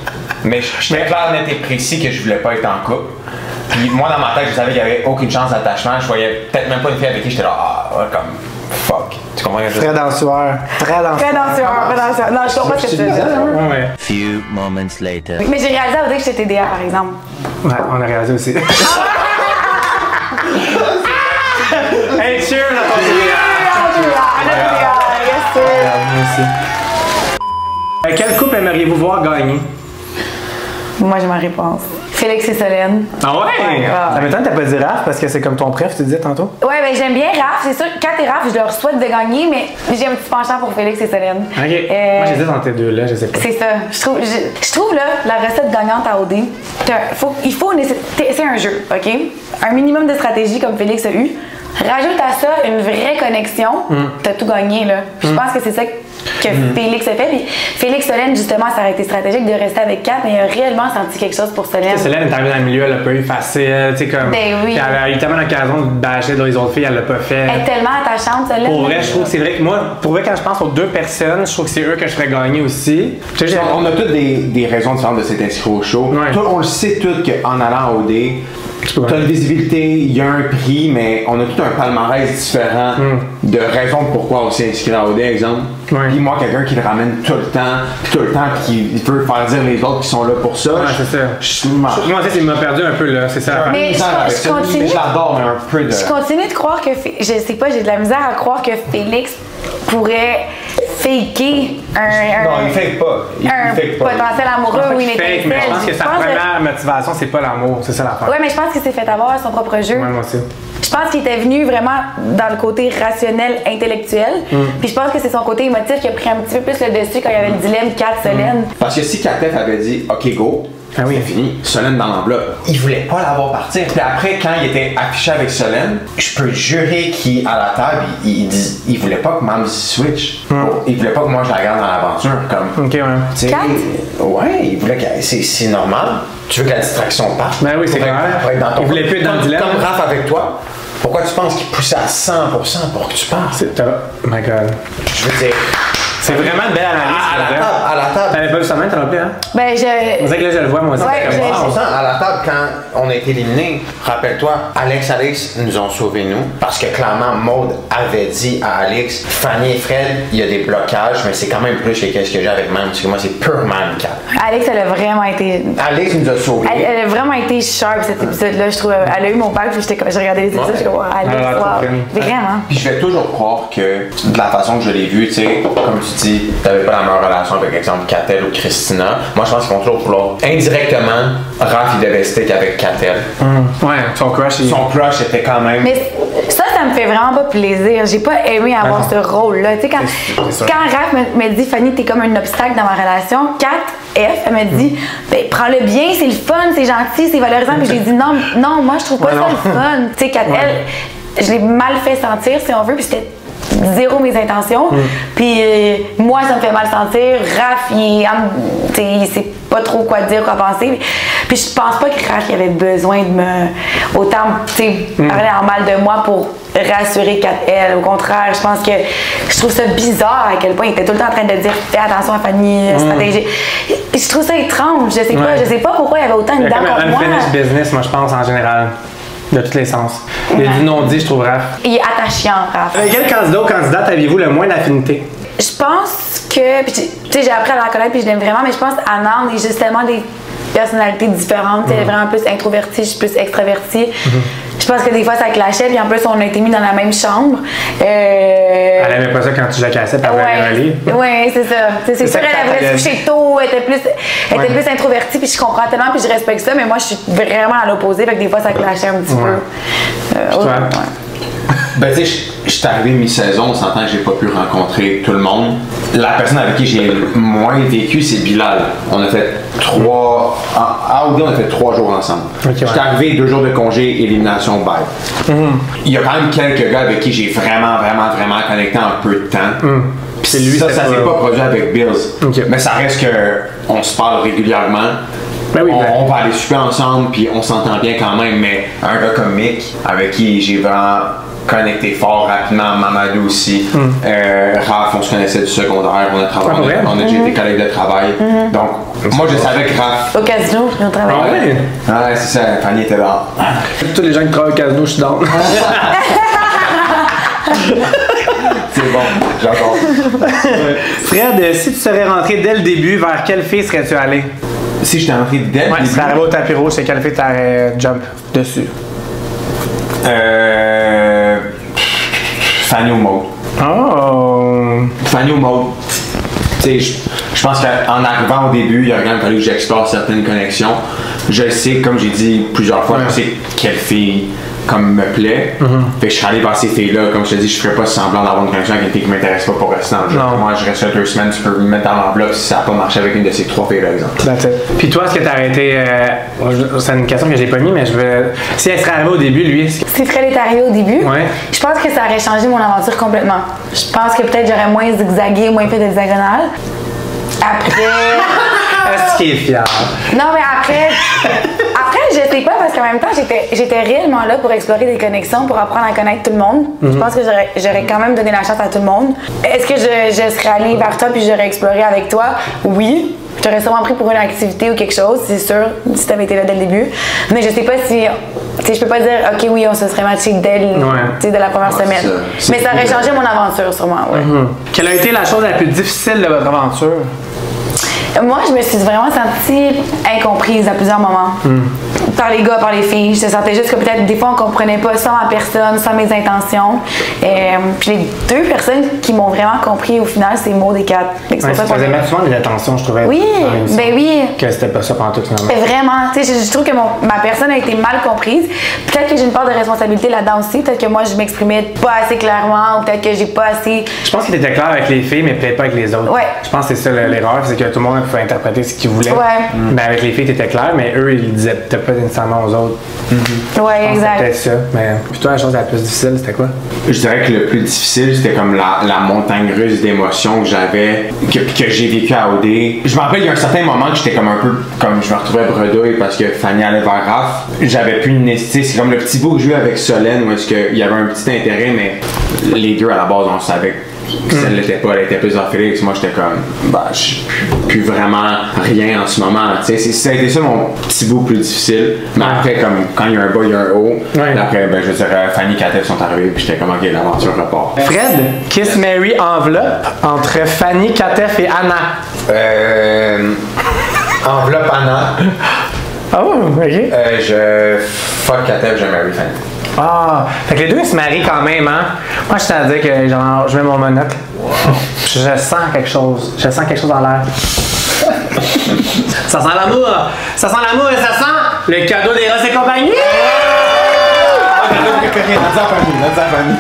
Mais j'étais clair, net et précis que je voulais pas être en couple. Puis moi, dans ma tête, je savais qu'il y avait aucune chance d'attachement. Je voyais peut-être même pas une fille avec qui j'étais là, ouais, comme fuck. Tu comprends ce que je veux dire? Très danseur. Très danseur. Très danseur. Non, je comprends ce que tu veux dire. Ouais. Few moments later. Mais j'ai réalisé à OD que j'étais TDA, par exemple. Ouais, on a réalisé aussi. Hey, cheers à ton Quelle coupe aimeriez-vous voir gagner? Moi, j'ai ma réponse. Félix et Solène. Ah ouais? Ah. Ça m'étonne que t'as pas dit Raph parce que c'est comme ton préf, tu disais tantôt. Ouais, ben j'aime bien Raph. C'est sûr, Kat et Raph, je leur souhaite de gagner, mais j'ai un petit penchant pour Félix et Solène. Ok. Moi, j'hésite entre tes deux là, je sais pas. C'est ça. Je trouve là, la recette gagnante à OD, c'est un jeu, OK? Un minimum de stratégie comme Félix a eu. Rajoute à ça une vraie connexion, t'as tout gagné, là. Puis je pense que c'est ça que Félix a fait. Puis Félix Solène, justement, ça aurait été stratégique de rester avec Kat, mais il a réellement senti quelque chose pour Solène. Solène est arrivée dans le milieu, elle a pas eu facile, tu sais, comme. Ben oui. Puis elle a eu tellement d'occasion de bâcher dans les autres filles, elle l'a pas fait. Elle est tellement attachante, Solène. Pour vrai, je trouve que c'est vrai que moi, pour vrai, quand je pense aux deux personnes, je trouve que c'est eux que je ferais gagner aussi. Tu sais, On a toutes des raisons différentes de s'être inscrit au show. Ouais. Toi, on le sait tous qu'en allant au OD, t'as une visibilité, il y a un prix, mais on a tout un palmarès différent de raisons de pourquoi on s'est inscrit à OD, exemple. Ouais. Puis moi, quelqu'un qui le ramène tout le temps, puis qui veut faire dire les autres qui sont là pour ça. Ouais, c'est ça. Moi, tu sais, il m'a perdu un peu là, c'est ça. Mais je continue. Je l'adore, mais un peu de. Je continue de croire que. Je sais pas, j'ai de la misère à croire que Félix pourrait faker un. Non, il fake pas. Il un fake pas. potentiel amoureux ou une Fake, mais je pense que sa première motivation, c'est pas l'amour, c'est ça l'affaire. Ouais, mais je pense qu'il s'est fait avoir son propre jeu. Ouais, moi aussi. Je pense qu'il était venu vraiment dans le côté rationnel, intellectuel. Puis je pense que c'est son côté émotif qui a pris un petit peu plus le dessus quand il y avait le dilemme Kat Solène. Parce que si Katef avait dit OK, go, Ah oui. c'est fini, Solène dans l'enveloppe, il voulait pas l'avoir partir. Puis après, quand il était affiché avec Solène, je peux jurer qu'à la table, il voulait pas que Mams switch. Il voulait pas que moi je la garde dans l'aventure. Comme, Ok, ouais. tu sais, Kat? ouais, il voulait que. C'est normal. Tu veux que la distraction parte. Ben oui, c'est Pour être- clair. pour être dans ton- Il voulait plus être dans le dilemme. Comme Raph avec toi. Pourquoi tu penses qu'il poussait à 100% pour que tu partes? Oh my god. Je veux dire, C'est vraiment une belle analyse. à la table. T'avais pas vu ça même, t'as rappelé, hein? Ben, On dirait que là, je le vois, moi aussi. Ouais, c'est comme, j'ai- wow. 100%, à la table, quand on a été éliminés, rappelle-toi, Alex nous ont sauvés, nous, parce que clairement, Maude avait dit à Alex, Fanny et Fred, il y a des blocages, mais c'est quand même plus que qu'est-ce que j'ai avec Mam, parce que moi, c'est purement amical. Alex, elle a vraiment été. Alex nous a sauvés. Elle a vraiment été sharp cet épisode-là, je trouve. Elle a eu mon bac, puis j'ai regardé les épisodes, je suis comme, Alex, Elle a l'air trop wow. fine. Vraiment. Puis je vais toujours croire que, de la façon que je l'ai vu, tu sais, comme tu dis, t'avais pas la meilleure relation avec exemple, Catel ou Christina. Moi, je pense qu'ils vont toujours vouloir. Indirectement, Raph, il devait stick avec Catel. Ouais, son crush. Son crush était quand même. Mais ça me fait vraiment pas plaisir. J'ai pas aimé avoir ce rôle-là. Tu sais, quand Raph me dit, Fanny, t'es comme un obstacle dans ma relation, F, elle me dit, ben, prends-le bien, c'est le fun, c'est gentil, c'est valorisant. Puis j'ai dit, non, moi, je trouve pas ça le fun. Tu sais, je l'ai mal fait sentir, si on veut, puis c'était zéro mes intentions. Puis moi, ça me fait mal sentir. Raph, il sait pas trop quoi dire, quoi penser. Puis je pense pas que Raph avait besoin de me autant parler en mal de moi pour rassurer Kat-Elle. Au contraire, je pense que je trouve ça bizarre à quel point il était tout le temps en train de dire fais attention à Fanny, stratégie. Je trouve ça étrange. Je sais pas pourquoi il y avait autant de dents contre moi. C'est un unfinished business, moi, je pense, en général. De tous les sens. Il y a du non-dit, je trouve, Raph. Il est attachant, Raph. Avec quel candidat ou candidate aviez-vous le moins d'affinité? Je pense que, tu sais, j'ai appris à la connaître puis je l'aime vraiment, mais je pense qu'Anand est justement des personnalités différentes. Elle est vraiment plus introvertie, je suis plus extravertie. Je pense que des fois ça clashait, puis en plus on a été mis dans la même chambre. Elle aimait pas ça quand tu jacassais par un livre. Oui, c'est ça. C'est sûr, elle voulait se coucher tôt, elle était plus introvertie, puis je comprends tellement, puis je respecte ça, mais moi je suis vraiment à l'opposé, fait que des fois ça clashait un petit peu. Ben, tu sais, je suis arrivé mi-saison, on s'entend que j'ai pas pu rencontrer tout le monde. La personne avec qui j'ai le moins vécu, c'est Bilal. On a fait 3. À OD, on a fait 3 jours ensemble. J'étais arrivé 2 jours de congé, élimination bye. Il y a quand même quelques gars avec qui j'ai vraiment connecté en peu de temps. Puis lui, ça s'est pas produit avec Bills. Mais ça reste que on se parle régulièrement. On va aller super ensemble, puis on s'entend bien quand même. Mais un gars comme Mick, avec qui j'ai vraiment connecté fort rapidement, Mamadou aussi. Raph, on se connaissait du secondaire, on a travaillé, on a déjà été collègues de travail. Donc, moi je savais que Raph. Au casino, on travaillait. Ouais, c'est ça, Fanny était là. Tous les gens qui travaillent au casino, je suis dans. C'est bon, j'adore. Fred, si tu serais rentré dès le début, vers quelle fille serais-tu allé? Si j'étais rentré dès le début. Si t'arrivais au tapis rouge, c'est quelle fille t'aurais jump dessus? Fanny ou Maud. Oh! Fanny ou Maud. Tu sais, je pense qu'en arrivant au début, il a quand même fallu que j'explore certaines connexions. Je sais, comme j'ai dit plusieurs fois, je sais quelle fille comme me plaît. Fait que je serais allé vers ces filles-là. Comme je te dis, je ferais pas semblant d'avoir une connexion avec une fille qui m'intéresse pas pour rester dans le jeu. Moi, je reste là 2 semaines, tu peux me mettre dans l'enveloppe si ça n'a pas marché avec une de ces 3 filles-là, exemple. Puis toi, est-ce que t'aurais été. C'est une question que j'ai pas mis, mais je veux. Si elle serait arrivée au début, lui. Si Fred est arrivé au début, je pense que ça aurait changé mon aventure complètement. Je pense que peut-être j'aurais moins zigzagué, moins fait de diagonale. Après. Est-ce qu'il est fier? Non, mais après, je sais pas, parce qu'en même temps, j'étais réellement là pour explorer des connexions, pour apprendre à connaître tout le monde. Je pense que j'aurais quand même donné la chance à tout le monde. Est-ce que je serais allée vers toi puis j'aurais exploré avec toi? Oui. Je t'aurais sûrement pris pour une activité ou quelque chose, c'est sûr, si t'avais été là dès le début. Mais je sais pas si. Tu sais, je peux pas dire, OK, oui, on se serait matché dès de la première semaine. Mais ça aurait changé mon aventure, sûrement, Quelle a été la chose la plus difficile de votre aventure? Moi, je me suis vraiment sentie incomprise à plusieurs moments. Par les gars, par les filles. Je sentais juste que peut-être des fois on comprenait pas sans ma personne, sans mes intentions. Puis les 2 personnes qui m'ont vraiment compris au final, c'est Maud et Kat. Ça faisait mettre souvent des attentions, je trouvais. Oui, oui. Que c'était pas ça pendant tout finalement. Vraiment. Tu sais, je trouve que ma personne a été mal comprise. Peut-être que j'ai une part de responsabilité là-dedans aussi. Peut-être que moi, je m'exprimais pas assez clairement ou peut-être que j'ai pas assez. Je pense que t'étais clair avec les filles, mais peut-être pas avec les autres. Je pense que c'est ça l'erreur, c'est que tout le monde pouvait interpréter ce qu'il voulait. Mais avec les filles, t'étais clair, mais eux, ils disaient peut-être pas nécessairement aux autres. Exact. Peut-être ça. Mais puis toi, la chose la plus difficile, c'était quoi? Je dirais que le plus difficile, c'était comme la montagne russe d'émotions que j'avais, que j'ai vécu à OD. Je me rappelle, il y a un certain moment que j'étais comme un peu, comme je me retrouvais bredouille parce que Fanny allait vers Raph. J'avais plus une nécessité. C'est comme le petit bout que je jouais avec Solène où est-ce qu'il y avait un petit intérêt, mais les 2 à la base, on savait que ça ne l'était pas, elle était plus en Félix. Moi, j'étais comme, je suis plus vraiment rien en ce moment. Tu sais, ça a été ça mon petit bout plus difficile. Mais après, comme quand il y a un bas, il y a un haut. Après, je dirais, Fanny et Kat sont arrivées, puis j'étais comme, OK, l'aventure repart. Fred, Kiss Mary enveloppe entre Fanny, Katef et Anna. Enveloppe Anna. Oh, OK. Je fuck Katef, je marry Fanny. Ah, fait que les deux ils se marient quand même, hein? Moi, je tiens à dire que genre, je mets mon monocle. Je sens quelque chose. Je sens quelque chose dans l'air. Ça sent l'amour! Ça sent l'amour et ça sent le cadeau d'Eros et compagnie!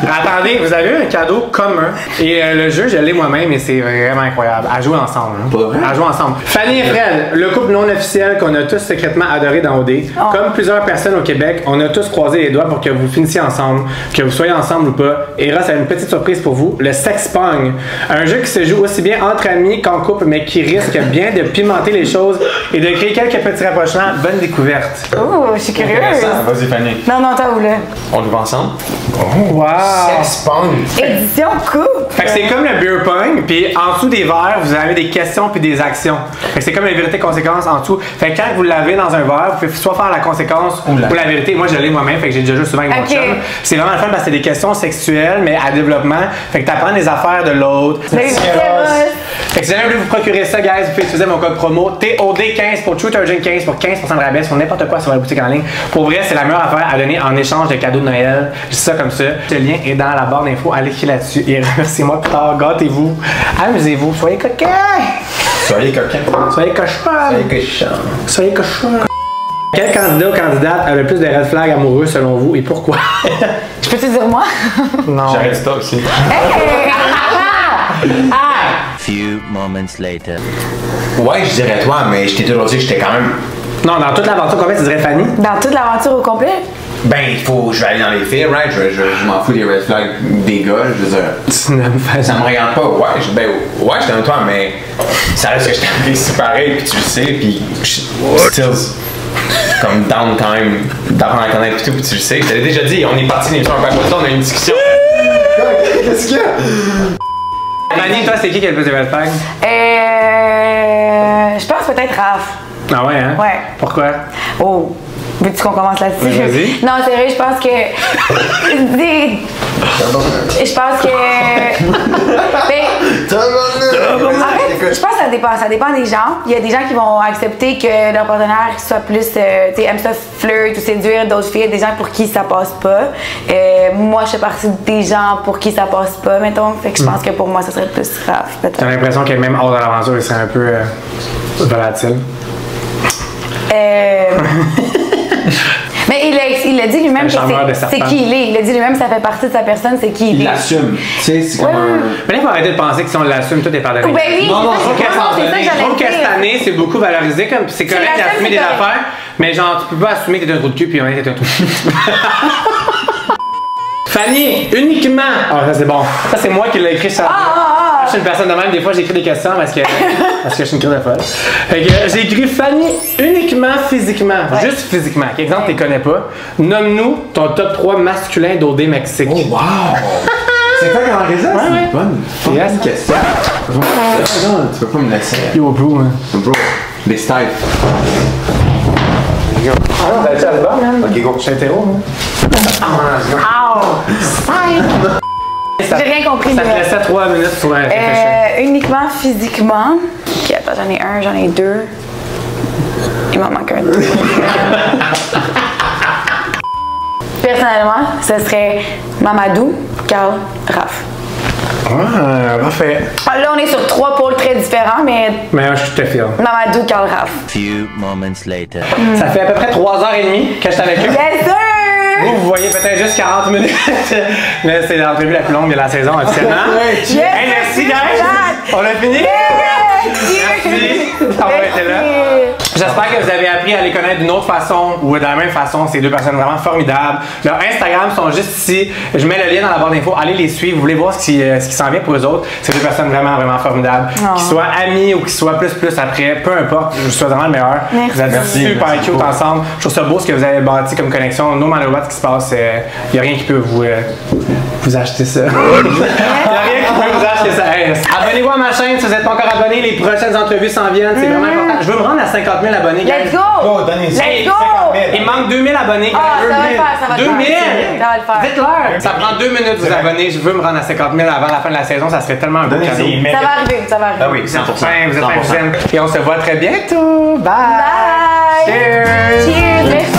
Attendez, vous avez eu un cadeau commun. Et le jeu, je l'ai moi-même et c'est vraiment incroyable. À jouer ensemble. Hein. À jouer ensemble. Fanny et Fred, le couple non officiel qu'on a tous secrètement adoré dans OD. Comme plusieurs personnes au Québec, on a tous croisé les doigts pour que vous finissiez ensemble, que vous soyez ensemble ou pas. Eros a une petite surprise pour vous, le Sex Pong. Un jeu qui se joue aussi bien entre amis qu'en couple, mais qui risque bien de pimenter les choses et de créer quelques petits rapprochements. Bonne découverte. Oh, je suis curieuse. Vas-y, Fanny. Non, toi où là? On le voit ensemble? Oh, wow! Sex Pong. Édition coupe. Fait que c'est comme le beer pong, puis en dessous des verres, vous avez des questions puis des actions. Fait que c'est comme la vérité-conséquence en dessous. Fait que quand vous l'avez dans un verre, vous pouvez soit faire la conséquence ou la vérité. Moi, je l'ai moi-même, fait que j'ai déjà joué souvent avec mon chum. C'est vraiment le fun parce que c'est des questions sexuelles, mais à développement. Fait que t'apprends les affaires de l'autre. Fait que si jamais vous voulez vous procurer ça, guys, vous pouvez utiliser mon code promo TOD15 pour True Turgent 15 pour 15% de rabais sur n'importe quoi sur la boutique en ligne. Pour vrai, c'est la meilleure affaire à donner en échange de cadeaux de Noël. Je dis ça comme ça. Le lien est dans la barre d'infos. Allez cliquer là-dessus et remerciez-moi plus tard. Gâtez-vous. Amusez-vous. Soyez coquins. Soyez coquins. Soyez cochons. Soyez cochons. Soyez cochons. Quel candidat ou candidate a le plus de red flags amoureux selon vous et pourquoi? Je peux te dire moi? Non. J'arrête ça aussi. Hey! Few moments later. Ouais, je dirais toi, mais je t'ai toujours dit que j'étais quand même. Non, dans toute l'aventure complète, tu dirais Fanny? Dans toute l'aventure au complet? Ben, je vais aller dans les filles, right? Je m'en fous des red flags des gars, je veux dire. Tu n'aimes pas Ça me regarde pas, ouais, je t'aime toi, mais ça reste que je t'aime ici pareil, puis tu le sais, puis still, comme downtime, d'apprendre à connaître et tout, puis tu le sais. Je t'avais déjà dit, on est parti d'une émission un peu à côté, on a eu une discussion. Qu'est-ce qu'il y a? Fanny, toi, c'est qui a le plus de red flags? Je pense peut-être Raph. Ah ouais, hein? Ouais. Pourquoi? Oh, veux-tu qu'on commence là-dessus? Oui, vas-y. Non, c'est vrai, je pense que. Je pense que. En fait, je pense que ça dépend. Ça dépend des gens. Il y a des gens qui vont accepter que leur partenaire soit plus. Aime ça flirt ou séduire d'autres filles. Il y a des gens pour qui ça passe pas. Moi, je fais partie des gens pour qui ça passe pas, mettons. Fait que je pense que pour moi, ça serait plus grave, peut-être. J'ai l'impression que même hors de l'aventure, il serait un peu volatile. Mais il a dit lui-même que c'est qui il est. Il a dit lui-même que ça fait partie de sa personne, c'est qui il est. Il l'assume. Tu sais, c'est comme un. Mais là, il faut arrêter de penser que si on l'assume, tout est pardonné. Ben oui, Non, c'est ça que Je trouve que cette année, c'est beaucoup valorisé. Comme c'est correct d'assumer des affaires, mais genre, tu peux pas assumer que t'es un trou de cul, puis on est un trou de cul. Fanny, uniquement. Ah, ça c'est bon. Ça, c'est moi qui l'ai écrit sur Je suis une personne de même, des fois j'écris des questions parce que je suis une crise de folle. Fait que j'ai écrit Fanny uniquement physiquement, juste physiquement. Exemple, tu les connais pas. Nomme-nous ton top 3 masculin d'OD Mexique. Oh, wow! C'est quoi comme raison? C'est une bonne question. Non, tu peux pas me laisser. Yo, bro, man. Bro, les styles. Ah non, t'as-tu l'album, man? Ok, go. Je suis hétéro, man. J'ai rien compris. Ça te laissait 3 minutes pour réfléchir. Uniquement physiquement. Ok, attends, j'en ai un, j'en ai deux. Il m'en manque un. Personnellement, ce serait Mamadou, Carl, Raph. Ah, parfait. Là, on est sur 3 pôles très différents, mais Mais je te filme. Mamadou, Carl, Raph. Few moments later. Ça fait à peu près 3h30 que je suis avec eux. Yes, sir! Vous voyez peut-être juste 40 minutes, mais c'est l'entrevue la plus longue de la saison officiellement. Yes, Hey, merci, guys! On a fini? Merci d'avoir été là. J'espère que vous avez appris à les connaître d'une autre façon ou de la même façon. Ces deux personnes vraiment formidables. Leur Instagram sont juste ici. Je mets le lien dans la barre d'infos. Allez les suivre. Vous voulez voir ce qui s'en vient pour eux autres. Ces deux personnes vraiment, vraiment formidables. Qu'ils soient amis ou qu'ils soient plus après, peu importe. Je suis vraiment le meilleur. Merci. Vous êtes super cute ensemble. Je trouve ça beau ce que vous avez bâti comme connexion. No matter what ce qui se passe, il n'y a rien qui peut vous acheter ça. Il n'y a rien qui peut vous acheter ça. Hey, abonnez-vous à ma chaîne si vous n'êtes pas encore abonné. Les prochaines entrevues s'en viennent. C'est vraiment important. Je veux me rendre à 50 000 abonnés. Let's go! Oh, donnez-y. Let's go! Il manque 2000 abonnés. Ah, ça va le faire, ça va le faire. 2000! Ça va le faire. Dites-leur! Ça prend 2 minutes de vous abonner. Je veux me rendre à 50 000 avant la fin de la saison. Ça serait tellement un beau cadeau. Ça va arriver, ça va arriver. Ah oui, 100%. Vous êtes un jeune. Et on se voit très bientôt. Bye! Bye! Cheers! Cheers! Merci.